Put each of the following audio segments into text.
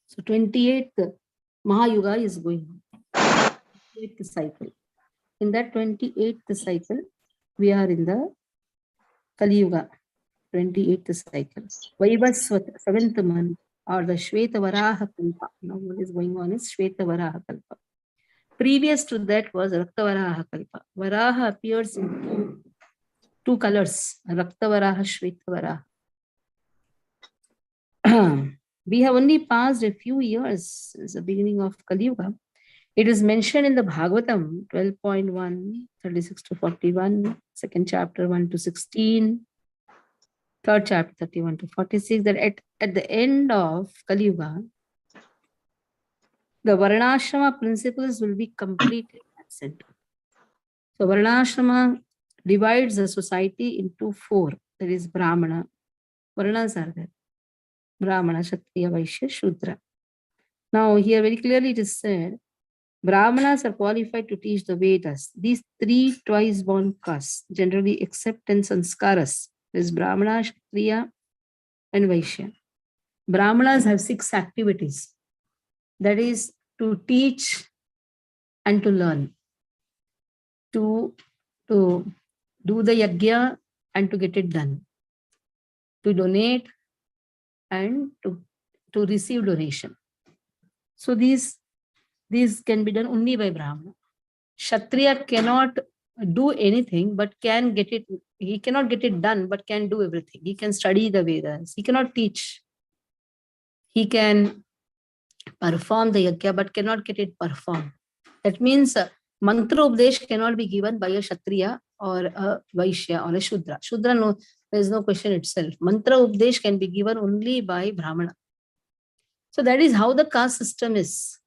So 28th Mahayuga is going on. 28th cycle. In that 28th cycle, we are in the Kali Yuga, 28th cycle. Vaivaswat, 7th month, or the Shweta Varaha Kalpa. Now what is going on is Shweta Varaha Kalpa. Previous to that was Rakta Varaha Kalpa. Varaha appears in two colors, Rakta Varaha, Shweta Varaha. We have only passed a few years since the beginning of Kali Yuga. It is mentioned in the Bhagavatam 12.1, 36 to 41, second chapter 1 to 16, third chapter 31 to 46, that at the end of Kali Yuga, the Varnashrama principles will be completed at center. So Varnashrama divides the society into four. That is Brahmana. Varnas are there. Brahmana, Kshatriya, Vaishya, Shudra. Now here very clearly it is said, Brahmanas are qualified to teach the Vedas. These three twice born castes generally accept in sanskaras. There is Brahmana, Kshatriya, and Vaishya. Brahmanas have 6 activities. That is to teach and to learn. To do the yajna and to get it done. To donate and to receive donation. So these can be done only by Brahmana. Kshatriya cannot do anything but can get it. He cannot get it done but can do everything. He can study the Vedas. He cannot teach. He can perform the yajna but cannot get it performed. That means mantra updesh cannot be given by a Kshatriya or a Vaishya or a Shudra. Shudra, no, there is no question itself. Mantra updesh can be given only by Brahmana. So that is how the caste system is.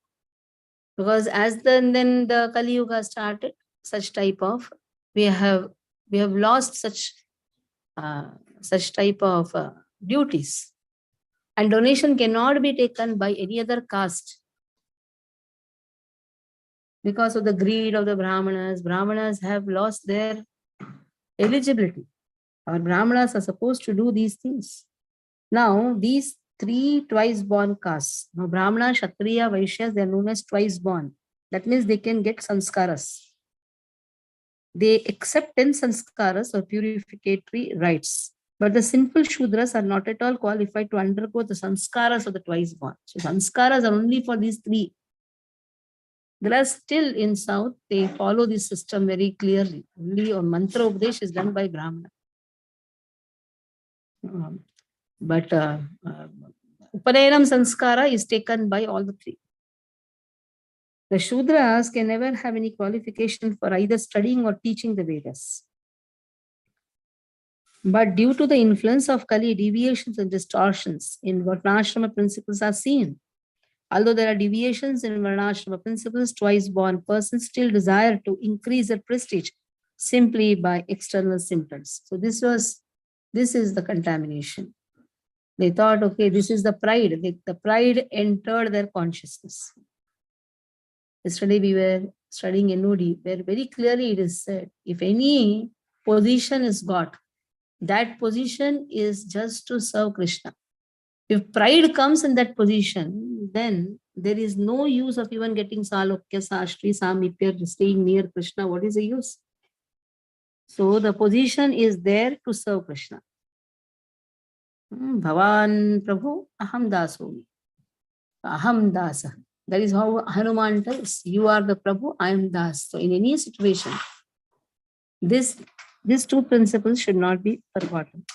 Because as then the Kali Yuga started, such type of we have lost such type of duties, and donation cannot be taken by any other caste because of the greed of the Brahmanas. Brahmanas have lost their eligibility. Our Brahmanas are supposed to do these things. Now these 3 twice born castes, now Brahmana, Kshatriya, Vaishyas, they are known as twice born. That means they can get sanskaras. They accept 10 sanskaras or purificatory rites. But the simple Shudras are not at all qualified to undergo the sanskaras of the twice born. So sanskaras are only for these 3. There are still in South, they follow this system very clearly. Only on mantra updesh is done by Brahmana. But Upanayam sanskara is taken by all the 3. The Shudras can never have any qualification for either studying or teaching the Vedas. But due to the influence of Kali, deviations and distortions in Varnashrama principles are seen. Although there are deviations in Varnashrama principles, twice born persons still desire to increase their prestige simply by external symptoms. So this is the contamination. They thought, okay, this is the pride. The pride entered their consciousness. Yesterday we were studying NOD, where very clearly it is said, if any position is got, that position is just to serve Krishna. If pride comes in that position, then there is no use of even getting Salokya, Sastri, Samipya, staying near Krishna. What is the use? So the position is there to serve Krishna. Bhavan Prabhu, Aham Dasomi. Aham Dasa. That is how Hanuman tells, you are the Prabhu, I am Das. So in any situation, these 2 principles should not be forgotten.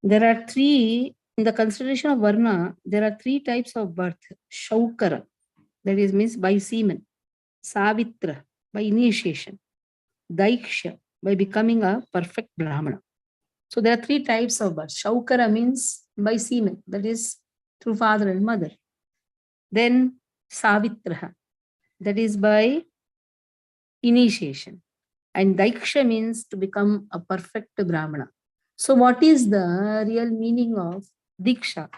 There are 3, in the consideration of Varna, there are 3 types of birth. Shaukara, that is means by semen. Savitra, by initiation. Daiksha, by becoming a perfect Brahmana. So there are 3 types of birth. Shaukara means by semen, that is through father and mother. Then Savitra, that is by initiation. And Daiksha means to become a perfect Brahmana. So what is the real meaning of Diksha?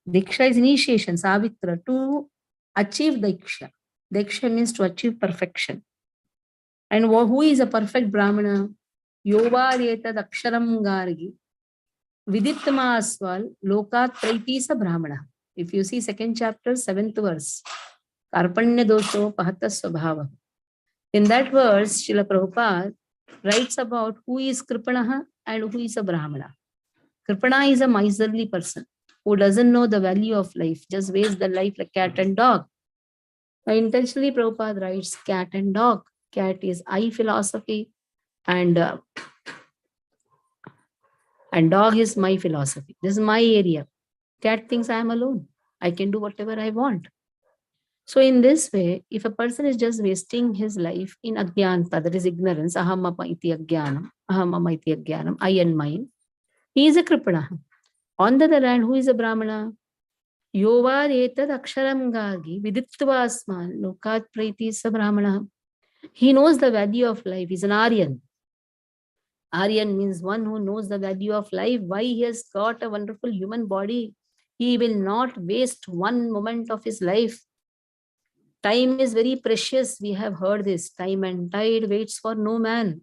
Diksha is initiation, Savitra, to achieve Diksha. Diksha means to achieve perfection. And who is a perfect Brahmana? Yovareta Daksharam Gargi Vidittamaswal lokat praiti sa brahmana. If you see second chapter, 7th verse, Karpanya dosho pahata swabhava. In that verse, Srila Prabhupada writes about who is Kripanaha and who is a Brahmana. Kripana is a miserly person who doesn't know the value of life, just wastes the life like cat and dog. Now, intentionally, Prabhupada writes cat and dog. Cat is I philosophy, and dog is my philosophy. This is my area. Cat thinks I am alone. I can do whatever I want. So in this way, if a person is just wasting his life in agyanta, that is ignorance, aham mama iti ajnanam, I and mine, he is a kripana. On the other hand, who is a brahmana? Yovad etad aksharam gagi vidittva asman lokat praiti sa brahmana. He knows the value of life. He's an Aryan. Aryan means one who knows the value of life. Why he has got a wonderful human body. He will not waste one moment of his life. Time is very precious. We have heard this. Time and tide waits for no man.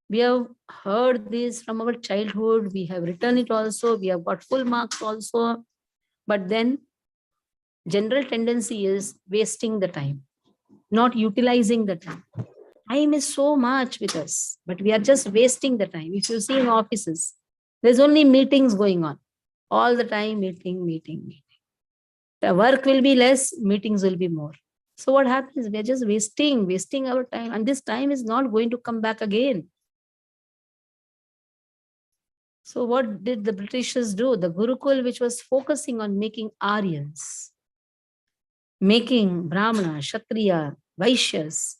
We have heard this from our childhood. We have written it also. We have got full marks also. But then general tendency is wasting the time, not utilizing the time. Time is so much with us, but we are just wasting the time. If you see in offices, there's only meetings going on. All the time, meeting. The work will be less, meetings will be more. So what happens? We are just wasting our time. And this time is not going to come back again. So what did the Britishers do? The Gurukul, which was focusing on making Aryans, making Brahmana, Kshatriya, Vaishyas,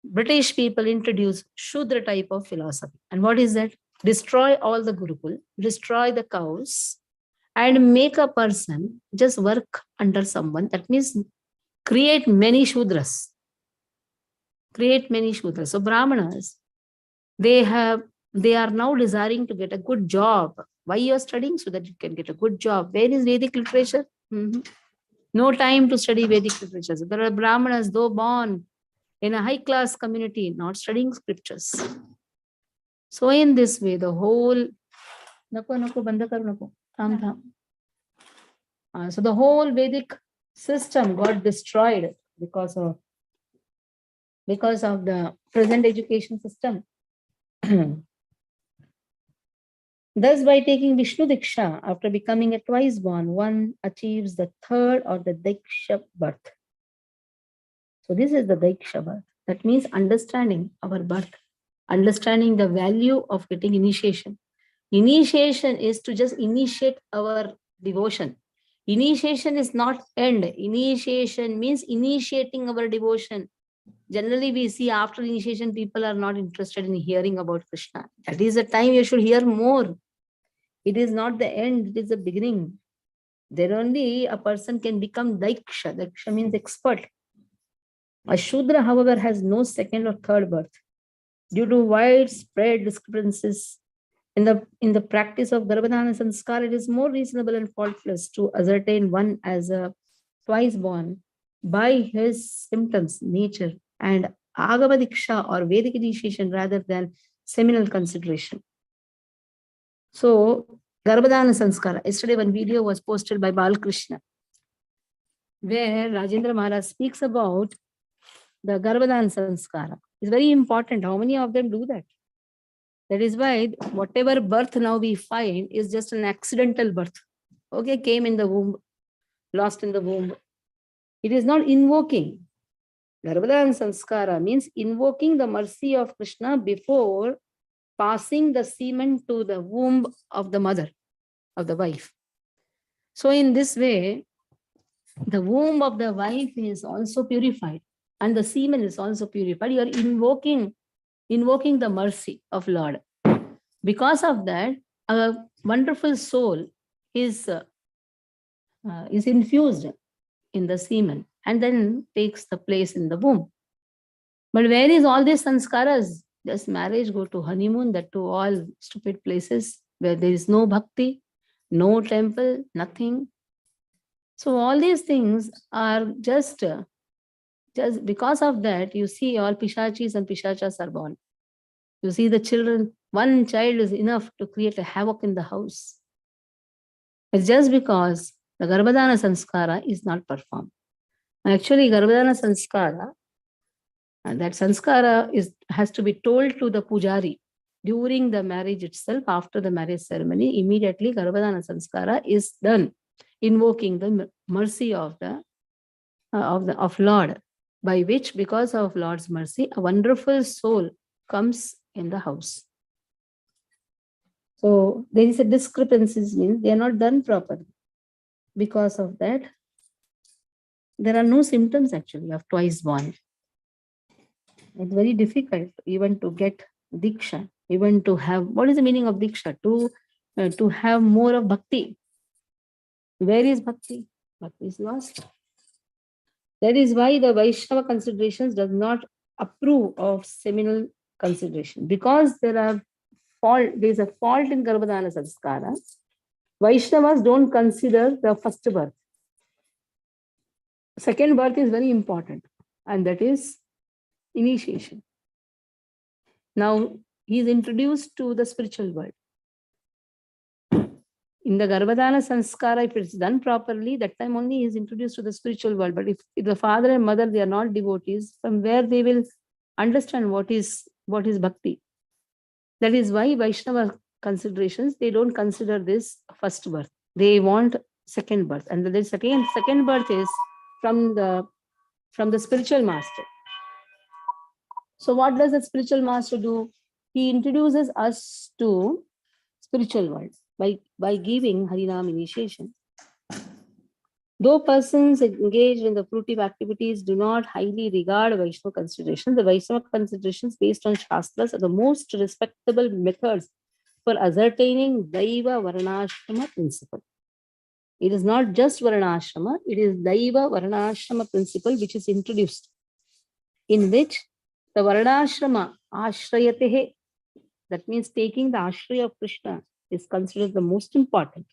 British people introduced Shudra type of philosophy. And what is that? Destroy all the Gurukul, destroy the cows, and make a person just work under someone. That means create many Shudras. So Brahmanas, they are now desiring to get a good job. Why you are studying? So that you can get a good job. Where is Vedic literature? No time to study Vedic literature. So there are Brahmanas, though born in a high-class community, not studying scriptures. So in this way, the whole so the whole Vedic system got destroyed because of the present education system. Thus, by taking Vishnu Diksha, after becoming a twice born, one achieves the third or the Diksha birth. So this is the Diksha birth. That means understanding our birth, understanding the value of getting initiation. Initiation is to just initiate our devotion. Initiation is not end. Initiation means initiating our devotion. Generally, we see after initiation, people are not interested in hearing about Krishna. That is the time you should hear more. It is not the end, it is the beginning. There only a person can become Daiksha. Daiksha means expert. A Shudra, however, has no second or third birth. Due to widespread discrepancies in the practice of Garbhadhana Sanskar, it is more reasonable and faultless to ascertain one as a twice born by his symptoms, nature, and Agama Diksha or Vedic initiation rather than seminal consideration. So, Garbhadhana Sanskara. Yesterday, one video was posted by Balakrishna, where Rajendra Maharaj speaks about the Garbhadhana Sanskara. It's very important. How many of them do that? That is why whatever birth now we find is just an accidental birth. Okay, came in the womb, lost in the womb. It is not invoking. Garbhadhana Sanskara means invoking the mercy of Krishna before passing the semen to the womb of the mother, of the wife. So in this way, the womb of the wife is also purified and the semen is also purified. You are invoking the mercy of Lord. Because of that, a wonderful soul is infused in the semen and then takes the place in the womb. But where is all these sanskaras? Just marriage, go to honeymoon, that to all stupid places where there is no bhakti, no temple, nothing. So all these things are just because of that, you see all pishachis and pishachas are born. You see the children, one child is enough to create a havoc in the house. It's just because the Garbhadana Sanskara is not performed. Actually, Garbhadana Sanskara, and that Sanskara has to be told to the Pujari during the marriage itself. After the marriage ceremony, immediately Garbhadana Sanskara is done, invoking the mercy of Lord, by which, because of Lord's mercy, a wonderful soul comes in the house. So there is a discrepancy, means they are not done properly. Because of that, there are no symptoms actually of twice born. It's very difficult even to get diksha, even to have, what is the meaning of diksha? To have more of bhakti. Where is bhakti? Bhakti is lost. That is why the Vaishnava considerations does not approve of seminal consideration, because there is a fault in Garbhadana Sanskara. Vaishnavas don't consider the first birth. Second birth is very important, and that is initiation. Now he is introduced to the spiritual world. In the Garbhadana Sanskara, if it's done properly, that time only he is introduced to the spiritual world. But if the father and mother, they are not devotees, from where they will understand what is bhakti? That is why Vaishnava considerations, they don't consider this first birth. They want second birth. And the second birth is from the spiritual master. So what does the spiritual master do? He introduces us to spiritual world by giving Harinam initiation. Though persons engaged in the fruitive activities do not highly regard Vaishnava considerations, the Vaishnava considerations based on Shastras are the most respectable methods for ascertaining Daiva Varnashrama principle. It is not just Varnashrama, it is Daiva Varnashrama principle which is introduced, in which the Varnashrama Ashrayatehe, that means taking the Ashraya of Krishna, is considered the most important.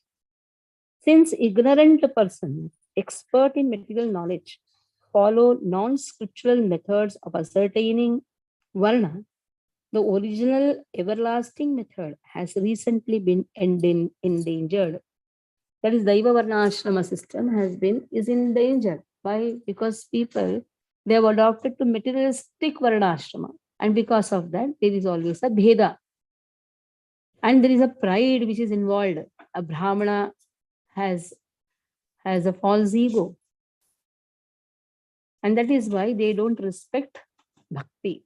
Since ignorant persons, expert in material knowledge, follow non-scriptural methods of ascertaining Varna, the original everlasting method has recently been endangered. That is, Daiva Varna Ashrama system is in danger. Why? Because people, they have adopted to materialistic Varna Ashrama. And because of that, there is always a bheda. And there is a pride which is involved. A Brahmana has a false ego. And that is why they don't respect bhakti.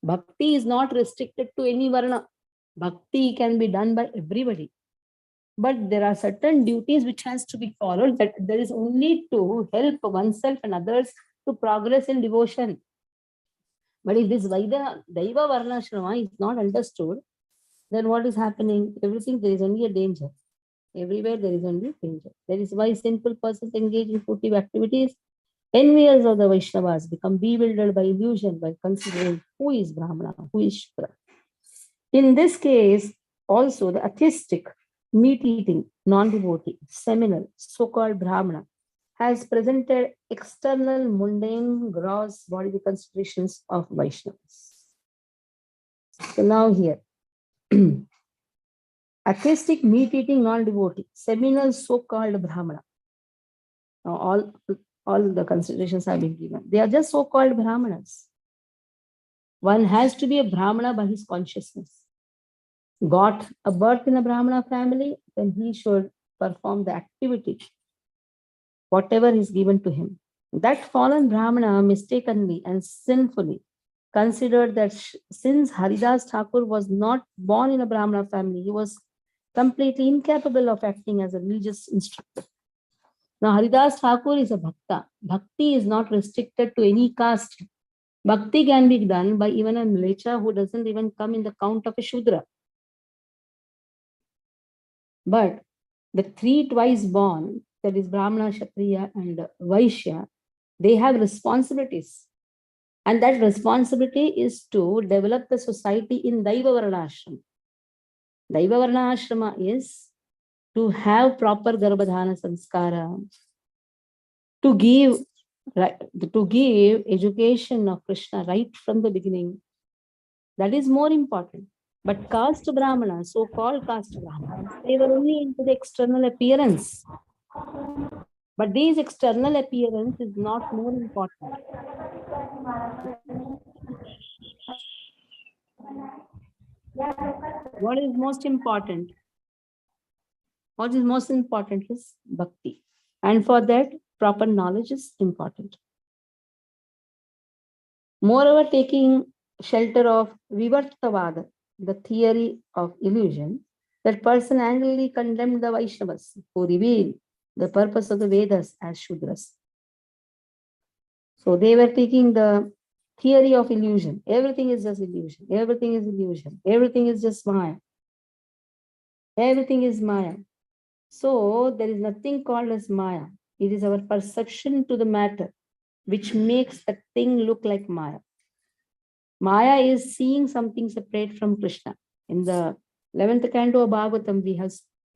Bhakti is not restricted to any Varna. Bhakti can be done by everybody. But there are certain duties which has to be followed, that there is only to help oneself and others to progress in devotion. But if this Daiva Varna Ashrama is not understood, then what is happening? Everything, there is only a danger. Everywhere there is only danger. That is why simple persons engage in fruitive activities. Envious of the Vaishnavas become bewildered by illusion by considering who is Brahmana, who is Shudra. In this case, also the atheistic, meat-eating, non-devotee, seminal, so-called Brahmana has presented external, mundane, gross bodily considerations of Vaishnavas. So now here, atheistic, meat-eating, non-devotee, seminal, so-called Brahmana. Now all the considerations have been given. They are just so-called Brahmanas. One has to be a Brahmana by his consciousness. Got a birth in a Brahmana family, then he should perform the activity, whatever is given to him. That fallen Brahmana mistakenly and sinfully considered that since Haridas Thakur was not born in a Brahmana family, he was completely incapable of acting as a religious instructor. Now, Haridas Thakur is a Bhakta. Bhakti is not restricted to any caste. Bhakti can be done by even a Mlecha who doesn't even come in the count of a Shudra. But the three twice born, that is Brahmana, Kshatriya, and Vaishya, they have responsibilities. And that responsibility is to develop the society in Daiva Varna Ashrama. Daiva Varna Ashrama is to have proper Garbhadhana Sanskara, to give education of Krishna right from the beginning, That is more important. But caste Brahmanas, so-called caste Brahmanas, they were only into the external appearance. But this external appearance is not more important. What is most important? What is most important is bhakti. And for that, proper knowledge is important. Moreover, taking shelter of Vivartavada, the theory of illusion, that person angrily condemned the Vaishnavas who revealed the purpose of the Vedas as Shudras. So they were taking the theory of illusion. Everything is just illusion. Everything is illusion. Everything is just Maya. Everything is Maya. So there is nothing called as Maya. It is our perception to the matter which makes the thing look like Maya. Maya is seeing something separate from Krishna. In the 11th canto of Bhagavatam, we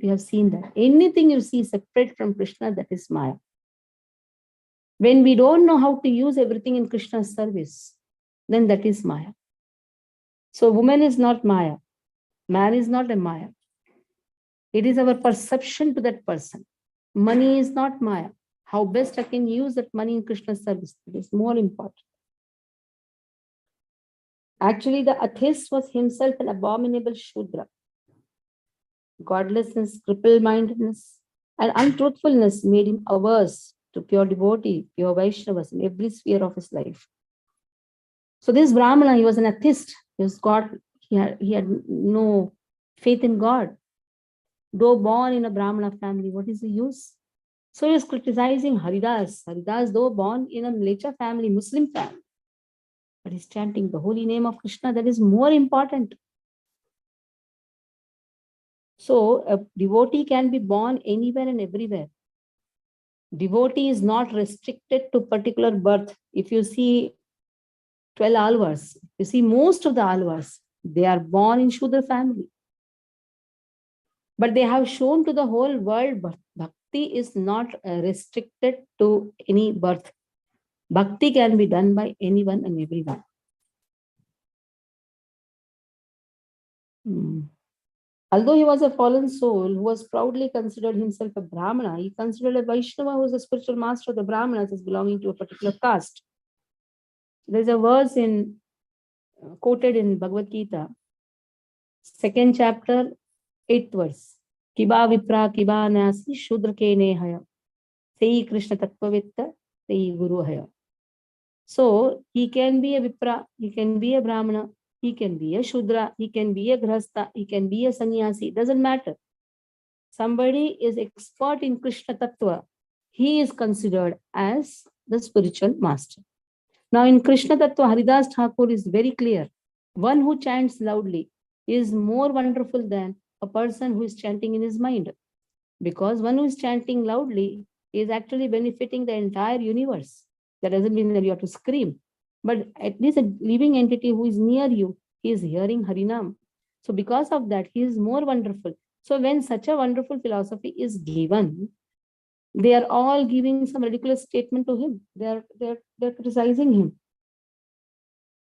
have seen that. Anything you see separate from Krishna, that is Maya. When we don't know how to use everything in Krishna's service, then that is Maya. So woman is not Maya. Man is not a Maya. It is our perception to that person. Money is not Maya. How best I can use that money in Krishna's service, it is more important. Actually, the atheist was himself an abominable Shudra. Godlessness, cripple-mindedness, and untruthfulness made him averse to pure devotee, pure Vaishnavas in every sphere of his life. So this Brahmana, he was an atheist. He was God. He had no faith in God. Though born in a Brahmana family, what is the use? So he was criticizing Haridas. Haridas, though born in a Mlecha family, Muslim family, but he's chanting the holy name of Krishna. That is more important. So a devotee can be born anywhere and everywhere. Devotee is not restricted to particular birth. If you see 12 alvars, you see most of the alvars, they are born in Shudra family. But they have shown to the whole world, bhakti is not restricted to any birth. Bhakti can be done by anyone and everyone. Although he was a fallen soul who was proudly considered himself a Brahmana, he considered a Vaishnava who was a spiritual master of the Brahmanas as belonging to a particular caste. There's a verse quoted in Bhagavad Gita, 2nd chapter, 8th verse. Kiba vipra kiba nasi shudra ke nehaya. Sei Krishna tattvavitta, sei guru haya. So he can be a vipra, he can be a Brahmana, he can be a Shudra, he can be a Grhastha, he can be a sannyasi, doesn't matter. Somebody is expert in Krishna Tattva, he is considered as the spiritual master. Now in Krishna Tattva, Haridas Thakur is very clear. One who chants loudly is more wonderful than a person who is chanting in his mind. Because one who is chanting loudly is actually benefiting the entire universe. That doesn't mean that you have to scream. But at least a living entity who is near you, he is hearing Harinam. So because of that, he is more wonderful. So when such a wonderful philosophy is given, they are all giving some ridiculous statement to him. They're criticizing him.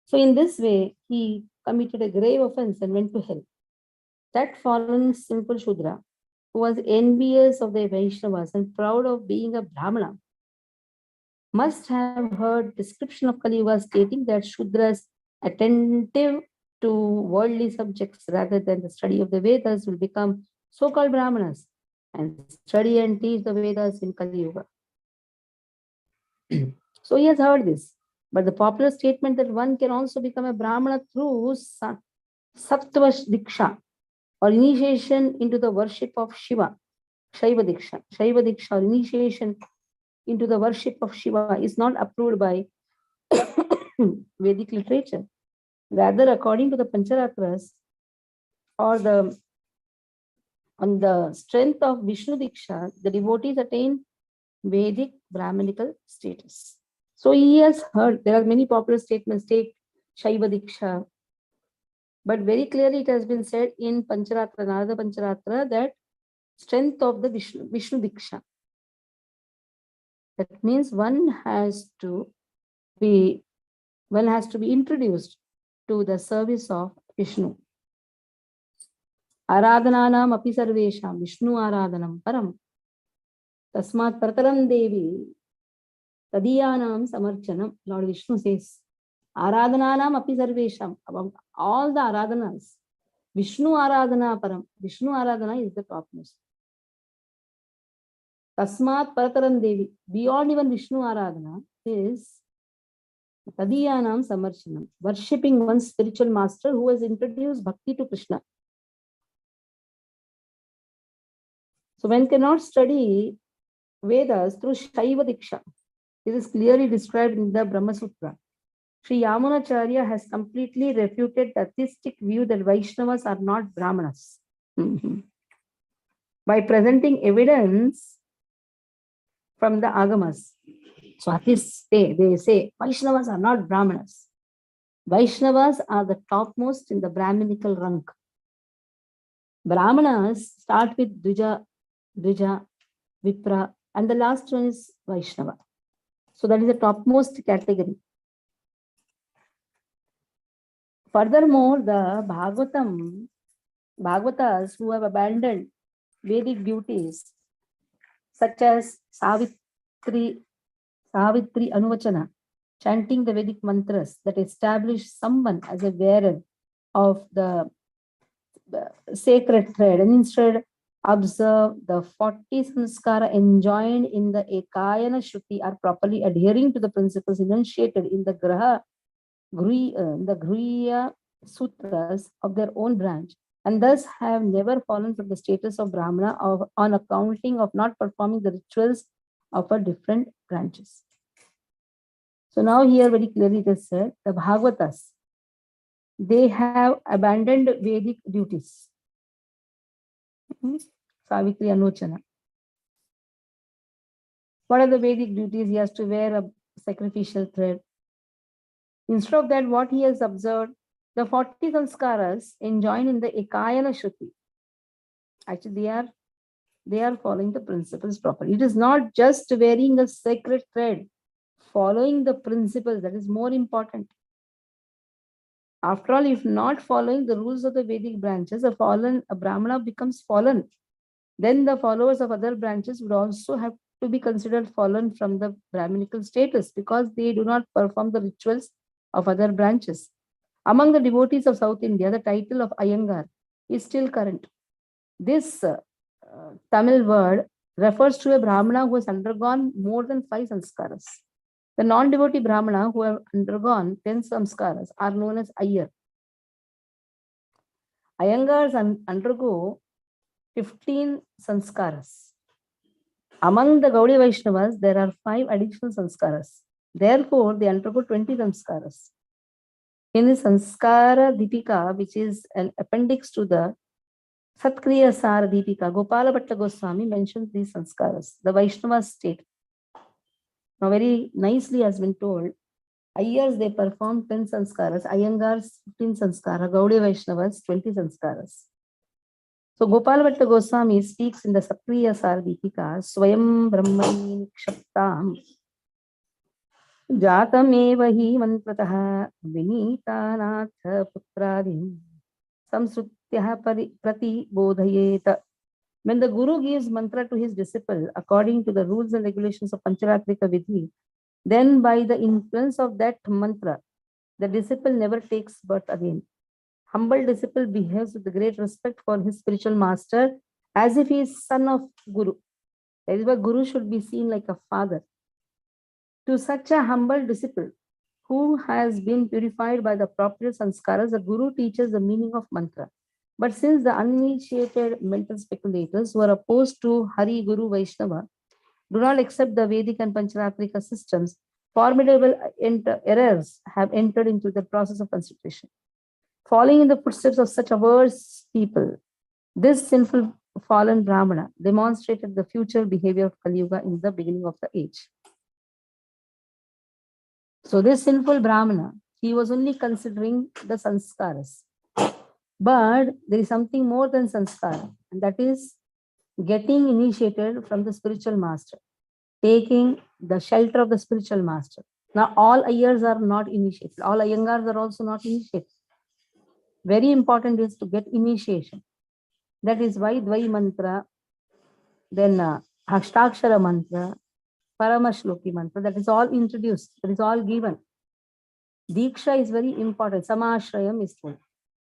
So in this way, he committed a grave offense and went to hell. That fallen simple Shudra, who was envious of the Vaishnavas and proud of being a Brahmana, must have heard description of Kali Yuga stating that Shudras attentive to worldly subjects rather than the study of the Vedas will become so-called Brahmanas and study and teach the Vedas in Kali Yuga. So he has heard this. But the popular statement that one can also become a Brahmana through Sattva Diksha or initiation into the worship of Shiva, Shaiva Diksha or initiation into the worship of Shiva is not approved by Vedic literature. Rather, according to the Pancharatras, or on the strength of Vishnu Diksha, the devotees attain Vedic Brahmanical status. So he has heard, there are many popular statements, take Shaiva Diksha, but very clearly it has been said in Pancharatra, Narada Pancharatra, that strength of the Vishnu Diksha. That means one has to be introduced to the service of Vishnu. Aradhananam api sarvesham Vishnu aradhanam param. Tasmat prataram devi tadiyanam samarchanam. Lord Vishnu says, Aradhananam api sarvesham. Among all the aradhanas, Vishnu aradhana param. Vishnu aradhana is the topmost. Tasmat prataram devi. Beyond even Vishnu aradhana is Tadiyanam Samarchanam, worshipping one's spiritual master who has introduced bhakti to Krishna. So one cannot study Vedas through Shaiva Diksha. This is clearly described in the Brahma Sutra. Sri Yamunacharya has completely refuted the theistic view that Vaishnavas are not Brahmanas. By presenting evidence from the Agamas. So at this they say Vaishnavas are not Brahmanas. Vaishnavas are the topmost in the Brahminical rank. Brahmanas start with Dvija, Vipra, and the last one is Vaishnava. So that is the topmost category. Furthermore, the Bhagavatas who have abandoned Vedic duties, such as Savitri Anuvachana, chanting the Vedic mantras that establish someone as a wearer of the sacred thread, and instead observe the 40 sanskara enjoined in the Ekayana Shruti, are properly adhering to the principles enunciated in the Griya Sutras of their own branch, and thus have never fallen from the status of Brahmana on accounting of not performing the rituals of our different branches. So now here very clearly it is said, the Bhagavatas, they have abandoned Vedic duties. Savitri Anuchana. What are the Vedic duties? He has to wear a sacrificial thread. Instead of that, what he has observed, the 40 sanskaras enjoined in the Ekayana Shruti. Actually, they are following the principles properly. It is not just wearing a sacred thread. Following the principles, that is more important. After all, if not following the rules of the Vedic branches, a Brahmana becomes fallen. Then the followers of other branches would also have to be considered fallen from the Brahminical status because they do not perform the rituals of other branches. Among the devotees of South India, the title of Iyengar is still current. This Tamil word refers to a Brahmana who has undergone more than 5 sanskaras. The non-devotee Brahmana who have undergone 10 samskaras are known as Iyer. Iyengars undergo 15 sanskaras. Among the Gaudiya Vaishnavas, there are 5 additional sanskaras. Therefore, they undergo 20 samskaras. In the Sanskara Deepika, which is an appendix to the Satkriya Sara Deepika, Gopala Bhatta Goswami mentions these sanskaras. The Vaishnavas state. Now, very nicely has been told, Iyers, they perform 10 sanskaras, Iyengars 15 sanskaras, Gaudiya Vaishnavas 20 sanskaras. So, Gopala Bhatta Goswami speaks in the Satkriya Sara Deepika, Swayam Brahmani Nikshaptam Jatameva hi mantrataha vinitanath putradin samsrutyah prati bodhayeta. When the Guru gives mantra to his disciple according to the rules and regulations of Pancharatrika Vidhi, then by the influence of that mantra, the disciple never takes birth again. Humble disciple behaves with great respect for his spiritual master as if he is son of Guru. That is why Guru should be seen like a father. To such a humble disciple who has been purified by the appropriate sanskaras, the Guru teaches the meaning of mantra. But since the uninitiated mental speculators who are opposed to Hari Guru Vaishnava do not accept the Vedic and Pancharatrika systems, formidable errors have entered into the process of consideration. Following in the footsteps of such averse people, this sinful fallen Brahmana demonstrated the future behavior of Kali Yuga in the beginning of the age. So this sinful Brahmana, he was only considering the sanskaras. But there is something more than sanskara, and that is getting initiated from the spiritual master, taking the shelter of the spiritual master. Now, all Iyers are not initiated. All Iyengars are also not initiated. Very important is to get initiation. That is why Dvai mantra, then Ashtakshara mantra, Paramashloki mantra, that is all introduced, that is all given. Diksha is very important. Samashrayam is told.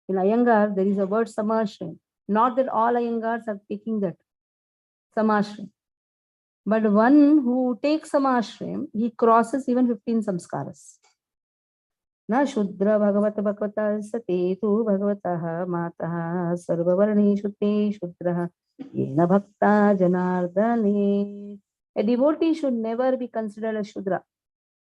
In Iyengar, there is a word Samashrayam. Not that all Iyengars are taking that Samashrayam. But one who takes Samashrayam, he crosses even 15 samskaras. Na Shudra Bhagavata Bhagavata Sate Tu Bhagavataha Mataha Sarvavarni Shuddhe Shudraha Yena Bhakta Janardane. A devotee should never be considered a Shudra.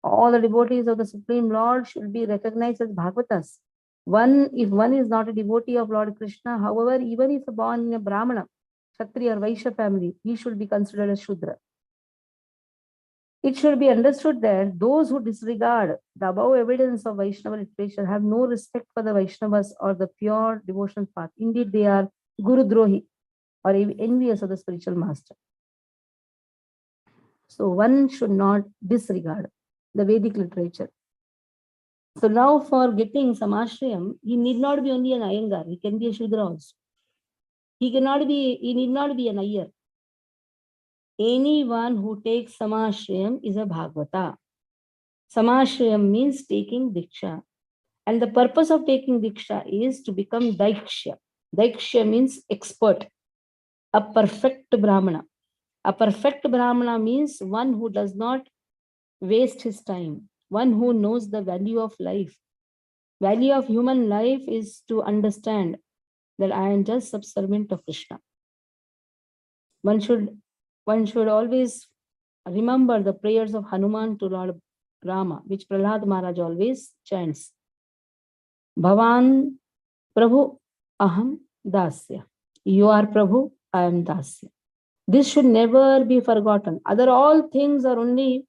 All the devotees of the Supreme Lord should be recognized as Bhagavatas. If one is not a devotee of Lord Krishna, however, even if born in a Brahmana, Kshatriya or Vaishya family, he should be considered a Shudra. It should be understood that those who disregard the above evidence of Vaishnava literature have no respect for the Vaishnavas or the pure devotional path. Indeed, they are Guru Drohi or envious of the spiritual master. So one should not disregard the Vedic literature. So now for getting Samashrayam, he need not be only an Iyengar, he can be a Shudra also. He need not be an Iyer. Anyone who takes Samashrayam is a Bhagavata. Samashrayam means taking Diksha. And the purpose of taking Diksha is to become Daikshya. Daikshya means expert, a perfect Brahmana. A perfect Brahmana means one who does not waste his time, one who knows the value of life. Value of human life is to understand that I am just subservient of Krishna. One should always remember the prayers of Hanuman to Lord Rama, which Prahlad Maharaj always chants. Bhavan Prabhu Aham Dasya. You are Prabhu, I am Dasya. This should never be forgotten. All things are only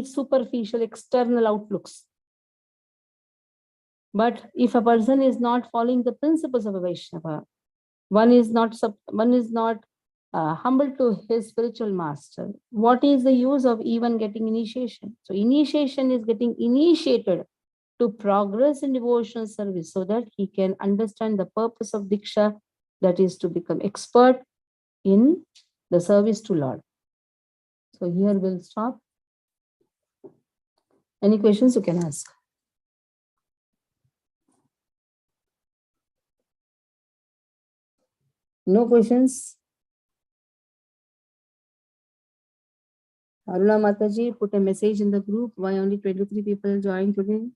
superficial, external outlooks. But if a person is not following the principles of a Vaishnava, one is not humble to his spiritual master, what is the use of even getting initiation? So initiation is getting initiated to progress in devotional service so that he can understand the purpose of Diksha, that is to become expert in the service to Lord. So here we'll stop. Any questions you can ask? No questions? Aruna Mataji put a message in the group. Why only 23 people joined today?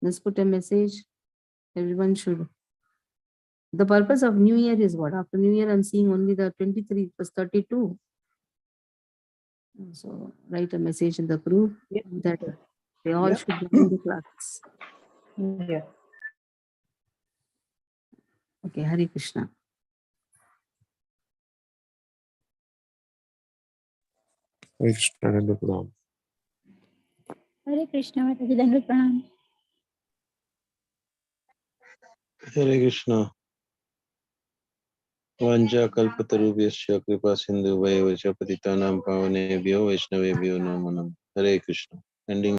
Let's put a message. Everyone should. The purpose of New Year is what? After New Year, I'm seeing only the 23, it was 32. So write a message in the group that they all should join the class. Yeah. Okay, Hare Krishna. Hare Krishna, Dandavat Pranam. Hare Krishna, Mataji, Dandavat Pranam. Hare Krishna. Vanja kalpatarubhyasya kripa sindhu bhayavacha patitanam pavanebhyo vaishnavebhyo namo namo. Hare Krishna. Ending.